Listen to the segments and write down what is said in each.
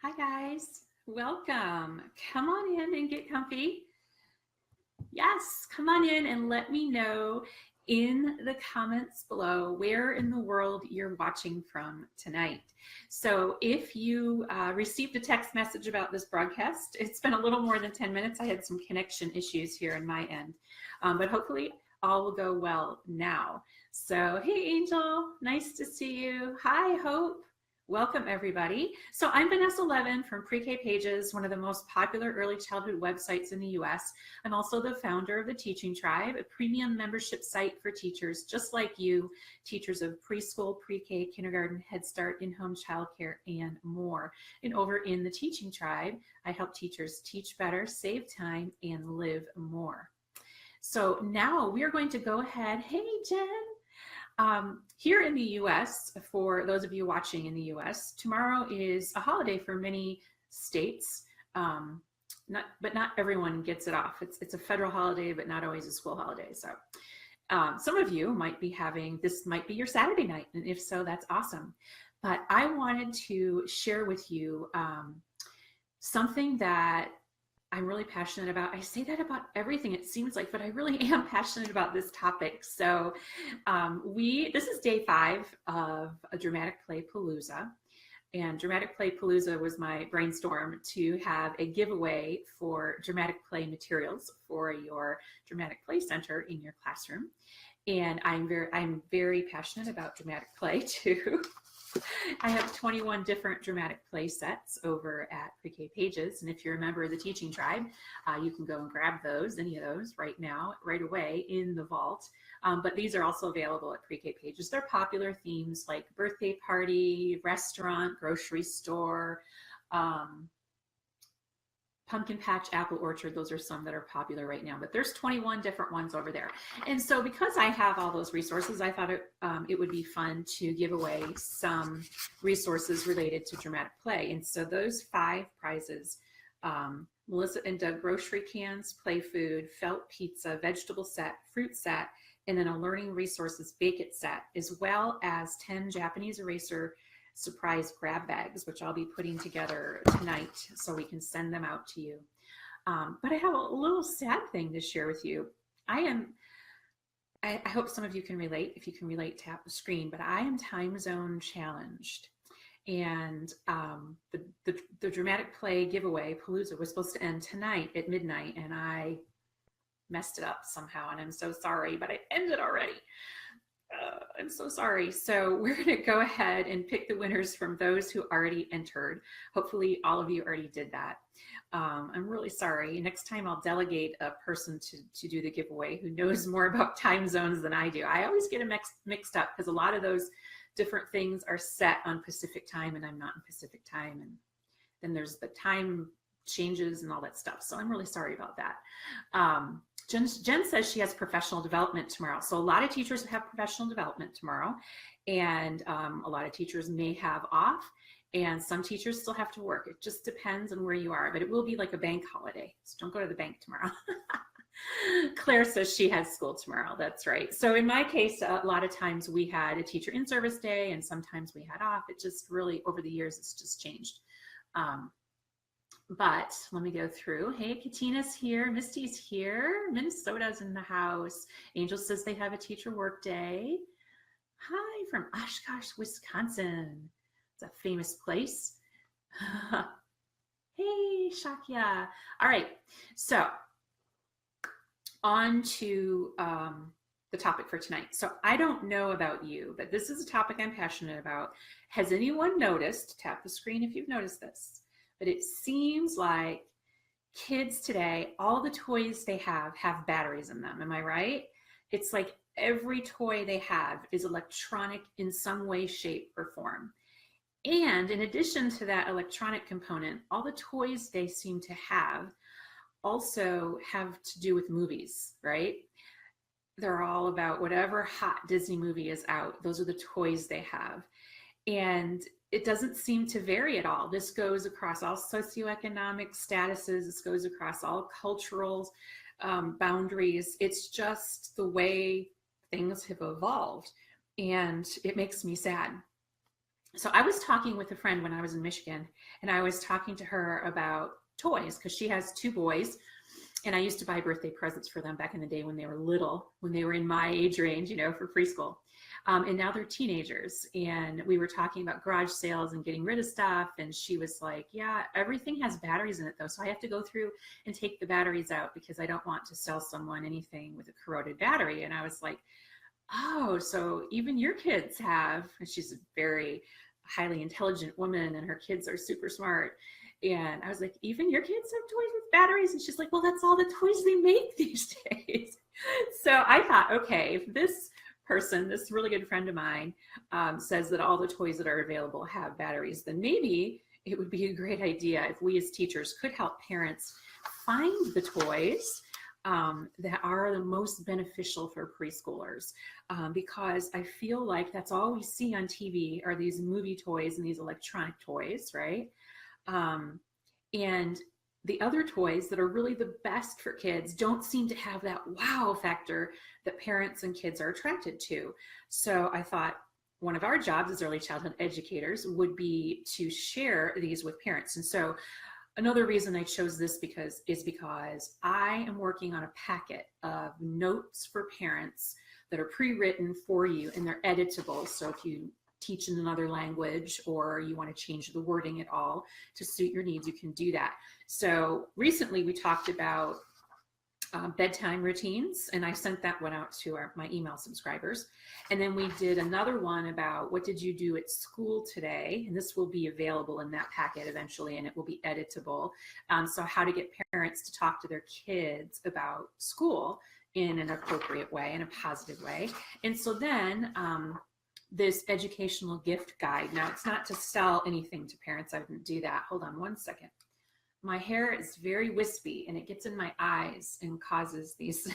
Hi guys, welcome. Come on in and get comfy. Yes, come on in and let me know in the comments below where in the world you're watching from tonight. So if you received a text message about this broadcast, it's been a little more than 10 minutes. I had some connection issues here on my end, but hopefully all will go well now. So hey Angel, nice to see you. Hi Hope. Welcome everybody. So I'm Vanessa Levin from Pre-K Pages, one of the most popular early childhood websites in the US. I'm also the founder of the Teaching Tribe, a premium membership site for teachers just like you, teachers of preschool, pre-K, kindergarten, Head Start, in-home childcare, and more. And over in the Teaching Tribe, I help teachers teach better, save time, and live more. So now we are going to go ahead. Hey, Jen. Here in the US, for those of you watching in the US, tomorrow is a holiday for many states, but not everyone gets it off. It's a federal holiday, but not always a school holiday. So some of you might be this might be your Saturday night, and if so, that's awesome. But I wanted to share with you something that I'm really passionate about. I say that about everything, it seems like, but I really am passionate about this topic. So this is day 5 of a Dramatic Play Palooza. And Dramatic Play Palooza was my brainstorm to have a giveaway for dramatic play materials for your dramatic play center in your classroom. And I'm very passionate about dramatic play too. I have 21 different dramatic play sets over at Pre-K Pages, and if you're a member of the Teaching Tribe, you can go and grab any of those right now, right away in the vault. But these are also available at Pre-K Pages. They're popular themes like birthday party, restaurant, grocery store, pumpkin patch, apple orchard. Those are some that are popular right now, but there's 21 different ones over there. And so because I have all those resources, I thought it would be fun to give away some resources related to dramatic play. And so those 5 prizes, Melissa and Doug grocery cans, play food, felt pizza, vegetable set, fruit set, and then a learning resources bake it set, as well as 10 Japanese eraser surprise grab bags, which I'll be putting together tonight so we can send them out to you. But I have a little sad thing to share with you. I hope some of you can relate. If you can relate, tap the screen, but I am time zone challenged. And the dramatic play giveaway, Palooza, was supposed to end tonight at midnight, and I messed it up somehow, and I'm so sorry, but it ended already. I'm so sorry. So we're going to go ahead and pick the winners from those who already entered. Hopefully all of you already did that. I'm really sorry. Next time I'll delegate a person to do the giveaway who knows more about time zones than I do. I always get them mixed up because a lot of those different things are set on Pacific time, and I'm not in Pacific time. And then there's the time changes and all that stuff. So I'm really sorry about that. Jen says she has professional development tomorrow. So a lot of teachers have professional development tomorrow, and a lot of teachers may have off, and some teachers still have to work. It just depends on where you are, but it will be like a bank holiday. So don't go to the bank tomorrow. Claire says she has school tomorrow. That's right. So in my case, a lot of times we had a teacher in service day, and sometimes we had off. It just really, over the years, it's just changed. But let me go through. Hey, Katina's here. Misty's here. Minnesota's in the house. Angel says they have a teacher work day. Hi, from Oshkosh, Wisconsin. It's a famous place. Hey, Shakya. All right, so on to the topic for tonight. So I don't know about you, but this is a topic I'm passionate about. Has anyone noticed, tap the screen if you've noticed this, but it seems like kids today, all the toys they have batteries in them. Am I right? It's like every toy they have is electronic in some way, shape, or form. And in addition to that electronic component, all the toys they seem to have also have to do with movies, right? They're all about whatever hot Disney movie is out. Those are the toys they have. And it doesn't seem to vary at all. This goes across all socioeconomic statuses. This goes across all cultural boundaries. It's just the way things have evolved. And it makes me sad. So I was talking with a friend when I was in Michigan, and I was talking to her about toys because she has two boys, and I used to buy birthday presents for them back in the day when they were little, when they were in my age range, for preschool. And now they're teenagers. And we were talking about garage sales and getting rid of stuff. And she was like, yeah, everything has batteries in it though. So I have to go through and take the batteries out because I don't want to sell someone anything with a corroded battery. And I was like, oh, so even your kids have, and she's a very highly intelligent woman and her kids are super smart. And I was like, even your kids have toys with batteries? And she's like, well, that's all the toys they make these days. So I thought, okay, if this person, this really good friend of mine, says that all the toys that are available have batteries, then maybe it would be a great idea if we as teachers could help parents find the toys that are the most beneficial for preschoolers, because I feel like that's all we see on TV are these movie toys and these electronic toys, right? And the other toys that are really the best for kids don't seem to have that wow factor that parents and kids are attracted to. So I thought one of our jobs as early childhood educators would be to share these with parents. And so another reason I chose this is because I am working on a packet of notes for parents that are pre-written for you, and they're editable. So if you teach in another language or you want to change the wording at all to suit your needs, you can do that. So recently we talked about bedtime routines, and I sent that one out to my email subscribers. And then we did another one about what did you do at school today, and this will be available in that packet eventually, and it will be editable. So how to get parents to talk to their kids about school in an appropriate way, in a positive way. And so then this educational gift guide. Now, it's not to sell anything to parents. I wouldn't do that. Hold on one second. My hair is very wispy and it gets in my eyes and causes these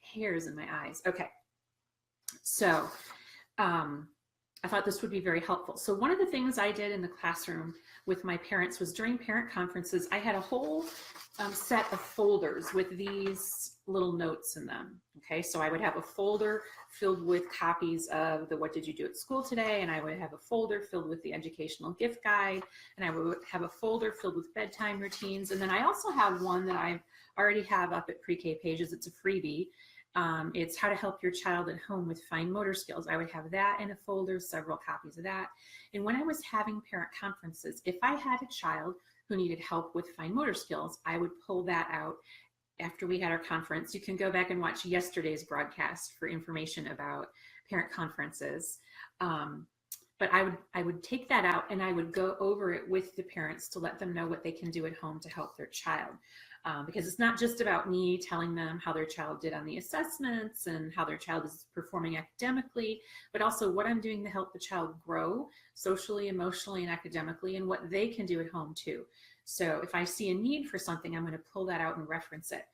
hairs in my eyes. Okay. So I thought this would be very helpful. So one of the things I did in the classroom with my parents was during parent conferences, I had a whole set of folders with these little notes in them. Okay, so I would have a folder filled with copies of the what did you do at school today, and I would have a folder filled with the educational gift guide, and I would have a folder filled with bedtime routines, and then I also have one that I already have up at Pre-K Pages. It's a freebie. It's how to help your child at home with fine motor skills. I would have that in a folder, several copies of that. And when I was having parent conferences, if I had a child who needed help with fine motor skills, I would pull that out after we had our conference. You can go back and watch yesterday's broadcast for information about parent conferences. But I would take that out and I would go over it with the parents to let them know what they can do at home to help their child. Because it's not just about me telling them how their child did on the assessments and how their child is performing academically, but also what I'm doing to help the child grow socially, emotionally, and academically, and what they can do at home too. So if I see a need for something, I'm going to pull that out and reference it.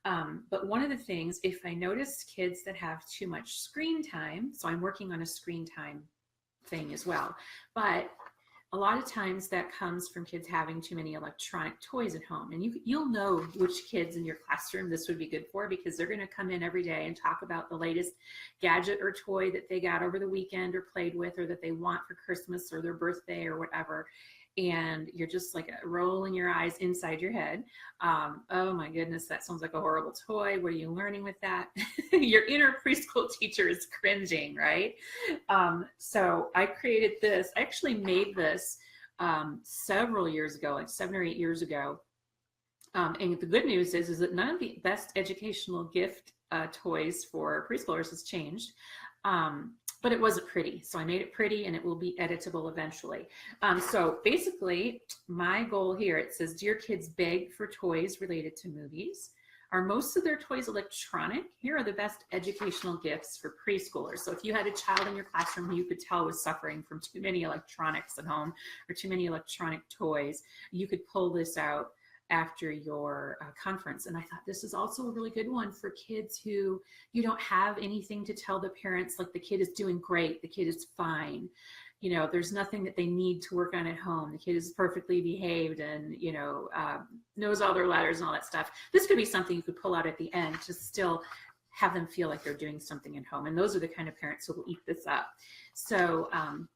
But one of the things, if I notice kids that have too much screen time, so I'm working on a screen time thing as well, but a lot of times that comes from kids having too many electronic toys at home. And you'll know which kids in your classroom this would be good for, because they're going to come in every day and talk about the latest gadget or toy that they got over the weekend or played with, or that they want for Christmas or their birthday or whatever. And you're just like rolling your eyes inside your head. Oh my goodness, that sounds like a horrible toy. What are you learning with that? Your inner preschool teacher is cringing, right? So I created this. I actually made this several years ago, like 7 or 8 years ago. And the good news is that none of the best educational gift toys for preschoolers has changed. But it wasn't pretty. So I made it pretty, and it will be editable eventually. So basically, my goal here, it says, dear kids, beg for toys related to movies. Are most of their toys electronic? Here are the best educational gifts for preschoolers. So if you had a child in your classroom who you could tell was suffering from too many electronics at home or too many electronic toys, you could pull this out after your conference. And I thought this is also a really good one for kids who you don't have anything to tell the parents, like the kid is doing great, the kid is fine, there's nothing that they need to work on at home, the kid is perfectly behaved and knows all their letters and all that stuff. This could be something you could pull out at the end to still have them feel like they're doing something at home. And those are the kind of parents who will eat this up. So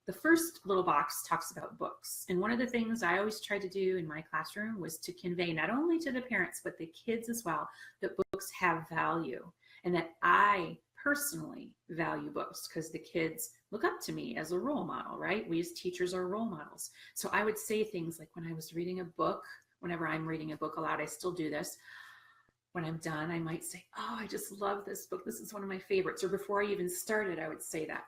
the first little box talks about books. And one of the things I always tried to do in my classroom was to convey not only to the parents, but the kids as well, that books have value, and that I personally value books because the kids look up to me as a role model, right? We as teachers are role models. So I would say things like, when I was reading a book, whenever I'm reading a book aloud, I still do this. When I'm done, I might say, oh, I just love this book. This is one of my favorites. Or before I even started, I would say that.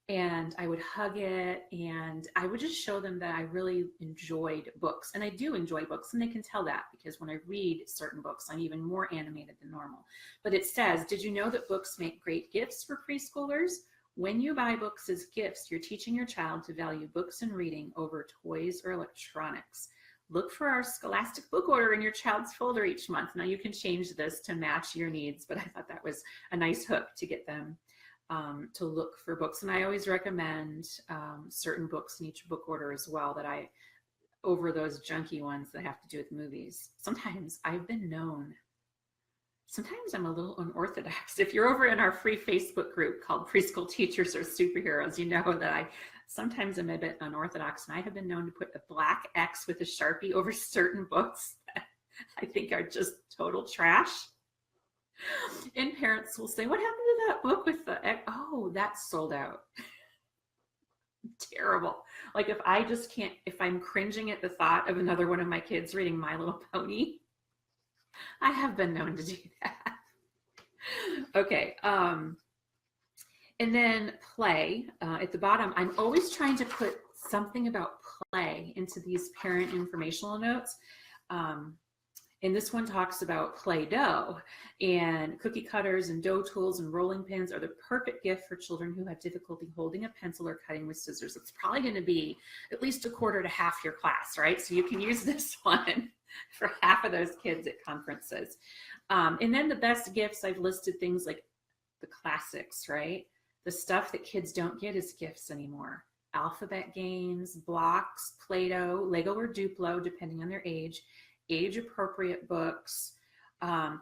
And I would hug it, and I would just show them that I really enjoyed books. And I do enjoy books, and they can tell that because when I read certain books, I'm even more animated than normal. But it says, did you know that books make great gifts for preschoolers? When you buy books as gifts, you're teaching your child to value books and reading over toys or electronics. Look for our Scholastic book order in your child's folder each month. Now you can change this to match your needs, but I thought that was a nice hook to get them to look for books. And I always recommend certain books in each book order as well, that I, over those junky ones that have to do with movies. Sometimes I've been known, sometimes I'm a little unorthodox. If you're over in our free Facebook group called Preschool Teachers Are Superheroes, you know that I sometimes am a bit unorthodox, and I have been known to put a black X with a Sharpie over certain books that I think are just total trash. And parents will say, what happened to that book with the X? Oh, that's sold out. Terrible. Like if I just can't, if I'm cringing at the thought of another one of my kids reading My Little Pony, I have been known to do that. Okay. And then play at the bottom. I'm always trying to put something about play into these parent informational notes. And this one talks about Play-Doh, and cookie cutters and dough tools and rolling pins are the perfect gift for children who have difficulty holding a pencil or cutting with scissors. It's probably going to be at least a quarter to half your class, right? So you can use this one for half of those kids at conferences. And then the best gifts, I've listed things like the classics, right? The stuff that kids don't get as gifts anymore. Alphabet games, blocks, Play-Doh, Lego or Duplo, depending on their age-appropriate books,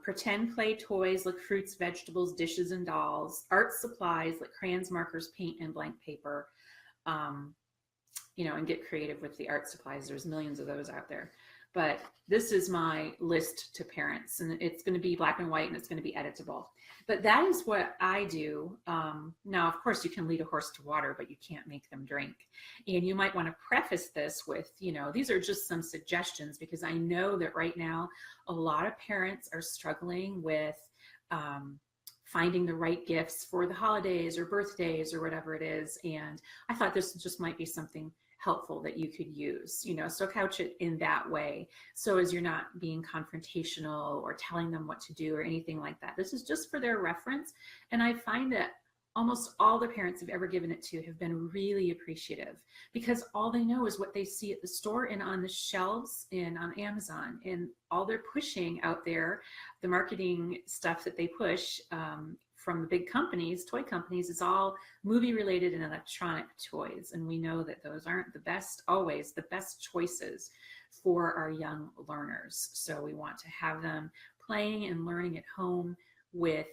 pretend play toys like fruits, vegetables, dishes, and dolls, art supplies like crayons, markers, paint, and blank paper, you know, and get creative with the art supplies. There's millions of those out there. But this is my list to parents, and it's going to be black and white, and it's going to be editable. But that is what I do. Now, of course, you can lead a horse to water, but you can't make them drink. And you might want to preface this with, you know, these are just some suggestions, because I know that right now a lot of parents are struggling with finding the right gifts for the holidays or birthdays or whatever it is. And I thought this just might be something helpful that you could use, you know, so couch it in that way. So as you're not being confrontational or telling them what to do or anything like that. This is just for their reference. And I find that almost all the parents I've ever given it to have been really appreciative, because all they know is what they see at the store and on the shelves and on Amazon, and all they're pushing out there, the marketing stuff that they push from the big companies, toy companies, is all movie related and electronic toys. And we know that those aren't the best, always the best choices for our young learners. So we want to have them playing and learning at home with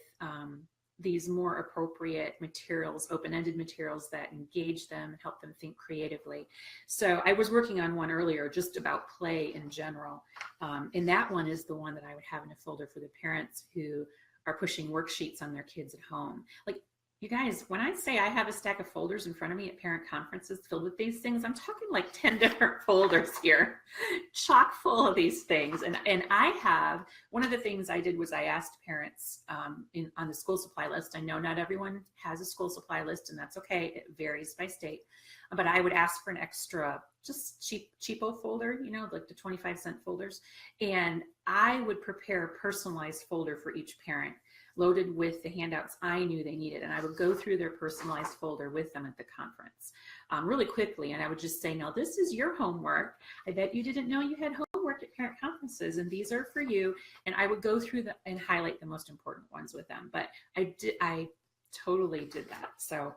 these more appropriate materials, open-ended materials that engage them and help them think creatively. So I was working on one earlier just about play in general. And that one is the one that I would have in a folder for the parents who are pushing worksheets on their kids at home. Like, you guys, when I say I have a stack of folders in front of me at parent conferences filled with these things, I'm talking like 10 different folders here, chock full of these things. And I have, one of the things I did was I asked parents on the school supply list. I know not everyone has a school supply list, and that's okay. It varies by state. But I would ask for an extra, just cheapo folder, you know, like the 25-cent folders. And I would prepare a personalized folder for each parent, loaded with the handouts I knew they needed. And I would go through their personalized folder with them at the conference really quickly. And I would just say, now this is your homework. I bet you didn't know you had homework at parent conferences, and these are for you. And I would go through and highlight the most important ones with them. But I totally did that. So,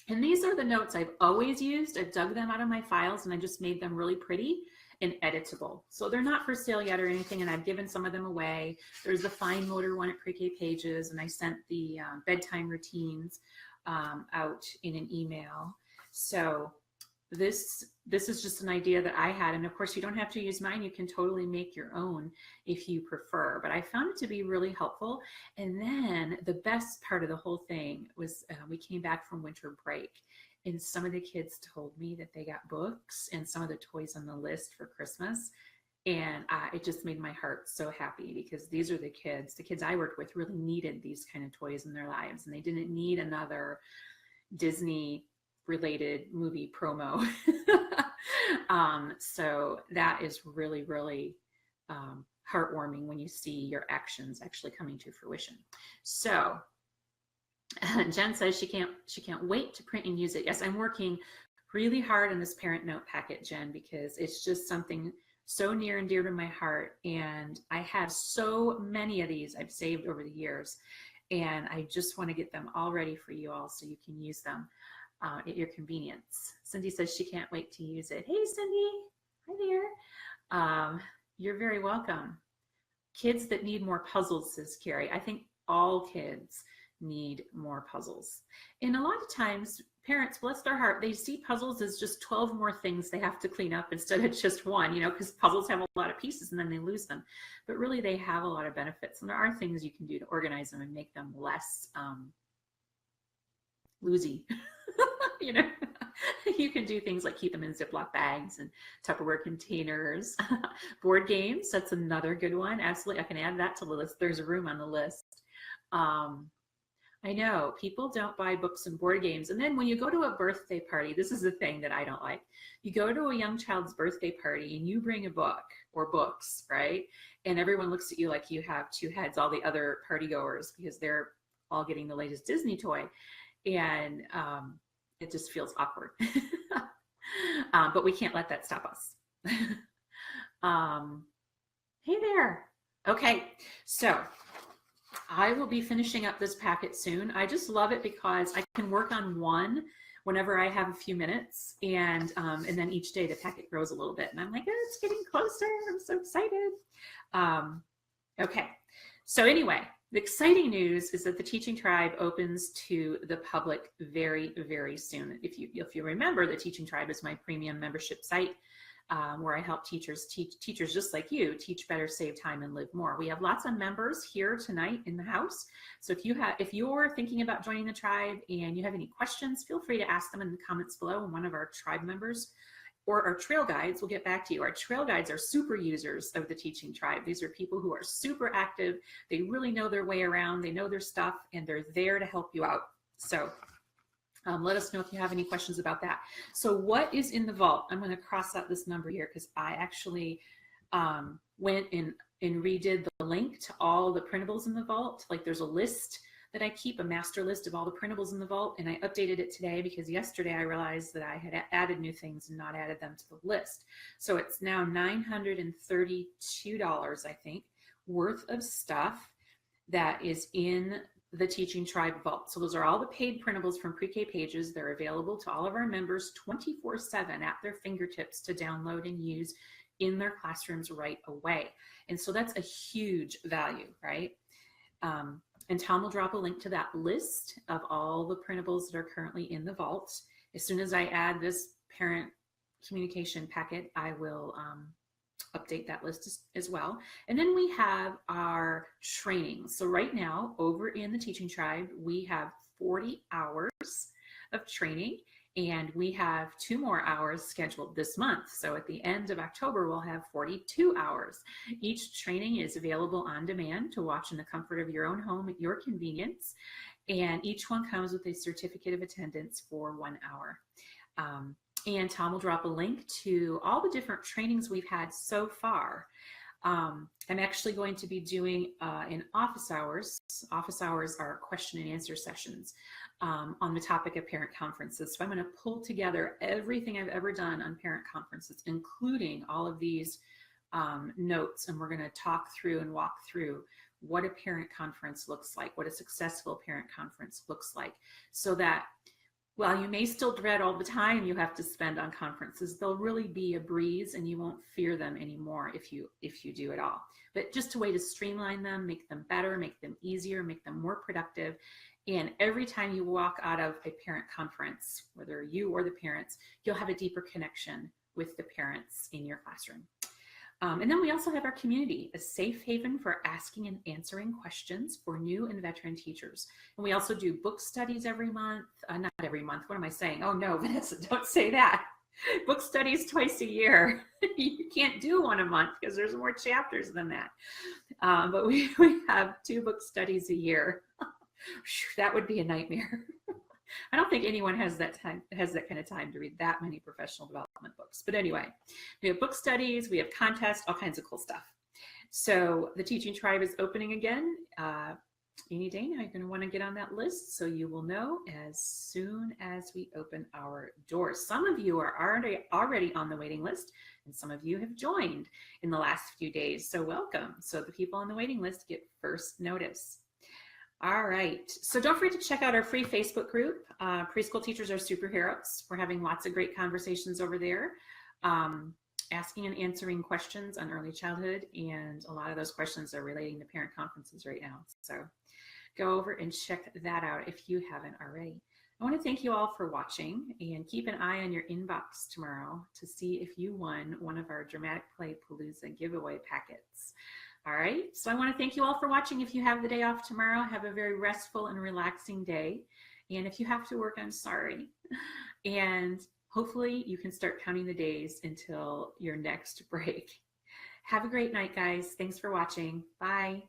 and these are the notes I've always used. I dug them out of my files and I just made them really pretty. and editable. So they're not for sale yet or anything, and I've given some of them away. There's the fine motor one at Pre-K Pages, and I sent the bedtime routines out in an email. So this is just an idea that I had, and of course you don't have to use mine. You can totally make your own if you prefer, but I found it to be really helpful. And then the best part of the whole thing was we came back from winter break, and some of the kids told me that they got books and some of the toys on the list for Christmas, and it just made my heart so happy, because these are the kids I worked with really needed these kind of toys in their lives, and they didn't need another Disney related movie promo. So that is really, really heartwarming when you see your actions actually coming to fruition. So Jen says she can't wait to print and use it. Yes, I'm working really hard on this parent note packet, Jen, because it's just something so near and dear to my heart, and I have so many of these I've saved over the years, and I just want to get them all ready for you all so you can use them at your convenience. Cindy says she can't wait to use it. Hey, Cindy. Hi there. You're very welcome. Kids that need more puzzles, says Carrie. I think all kids need more puzzles. And a lot of times, parents, bless their heart, they see puzzles as just 12 more things they have to clean up instead of just one, because puzzles have a lot of pieces and then they lose them. But really, they have a lot of benefits. And there are things you can do to organize them and make them less loosey. You can do things like keep them in Ziploc bags and Tupperware containers. Board games, that's another good one. Absolutely, I can add that to the list. There's a room on the list. I know people don't buy books and board games. And then when you go to a birthday party, this is the thing that I don't like. You go to a young child's birthday party and you bring a book or books, right? And everyone looks at you like you have two heads, all the other party goers, because they're all getting the latest Disney toy. And it just feels awkward. But we can't let that stop us. Hey there. Okay, so I will be finishing up this packet soon. I just love it because I can work on one whenever I have a few minutes, and then each day the packet grows a little bit, and I'm like, oh, it's getting closer. I'm so excited. Okay, so anyway, the exciting news is that the Teaching Tribe opens to the public very, very soon. If you remember, the Teaching Tribe is my premium membership site where I help teachers just like you teach better, save time, and live more. We have lots of members here tonight in the house. So if you're thinking about joining the tribe and you have any questions, feel free to ask them in the comments below, and one of our tribe members or our trail guides will get back to you. Our trail guides are super users of the Teaching Tribe. These are people who are super active. They really know their way around. They know their stuff, and they're there to help you out. So let us know if you have any questions about that. So what is in the vault? I'm going to cross out this number here because I actually went and redid the link to all the printables in the vault. Like there's a list that I keep, a master list of all the printables in the vault, and I updated it today because yesterday I realized that I had added new things and not added them to the list. So it's now $932, I think, worth of stuff that is in the Teaching Tribe vault. So those are all the paid printables from Pre-K Pages. They're available to all of our members 24/7 at their fingertips to download and use in their classrooms right away. And so that's a huge value, right? And Tom will drop a link to that list of all the printables that are currently in the vault. As soon as I add this parent communication packet, I will update that list as well. And then we have our training. So right now over in the Teaching Tribe, we have 40 hours of training, and we have 2 more hours scheduled this month. So at the end of October, we'll have 42 hours. Each training is available on demand to watch in the comfort of your own home at your convenience. And each one comes with a certificate of attendance for 1 hour. And Tom will drop a link to all the different trainings we've had so far. I'm actually going to be doing in office hours. Office hours are question and answer sessions on the topic of parent conferences. So I'm going to pull together everything I've ever done on parent conferences, including all of these notes, and we're going to talk through and walk through what a parent conference looks like, what a successful parent conference looks like, so that While you may still dread all the time you have to spend on conferences, they'll really be a breeze and you won't fear them anymore if you do it all. But just a way to streamline them, make them better, make them easier, make them more productive. And every time you walk out of a parent conference, whether you or the parents, you'll have a deeper connection with the parents in your classroom. And then we also have our community, a safe haven for asking and answering questions for new and veteran teachers. And we also do book studies every month. Not every month. What am I saying? Oh no, Vanessa, don't say that. Book studies twice a year. You can't do one a month because there's more chapters than that. But we have 2 book studies a year. That would be a nightmare. I don't think anyone has that kind of time to read that many professional development books. But anyway, we have book studies, we have contests, all kinds of cool stuff. So the Teaching Tribe is opening again any day now. You're going to want to get on that list so you will know as soon as we open our doors. Some of you are already on the waiting list, and some of you have joined in the last few days. So welcome. So the people on the waiting list get first notice. All right, so don't forget to check out our free Facebook group, Preschool Teachers Are Superheroes. We're having lots of great conversations over there, asking and answering questions on early childhood, and a lot of those questions are relating to parent conferences right now. So go over and check that out if you haven't already. I want to thank you all for watching, and keep an eye on your inbox tomorrow to see if you won one of our Dramatic Play Palooza giveaway packets. All right, so I want to thank you all for watching. If you have the day off tomorrow, have a very restful and relaxing day. And if you have to work, I'm sorry. And hopefully you can start counting the days until your next break. Have a great night, guys. Thanks for watching. Bye.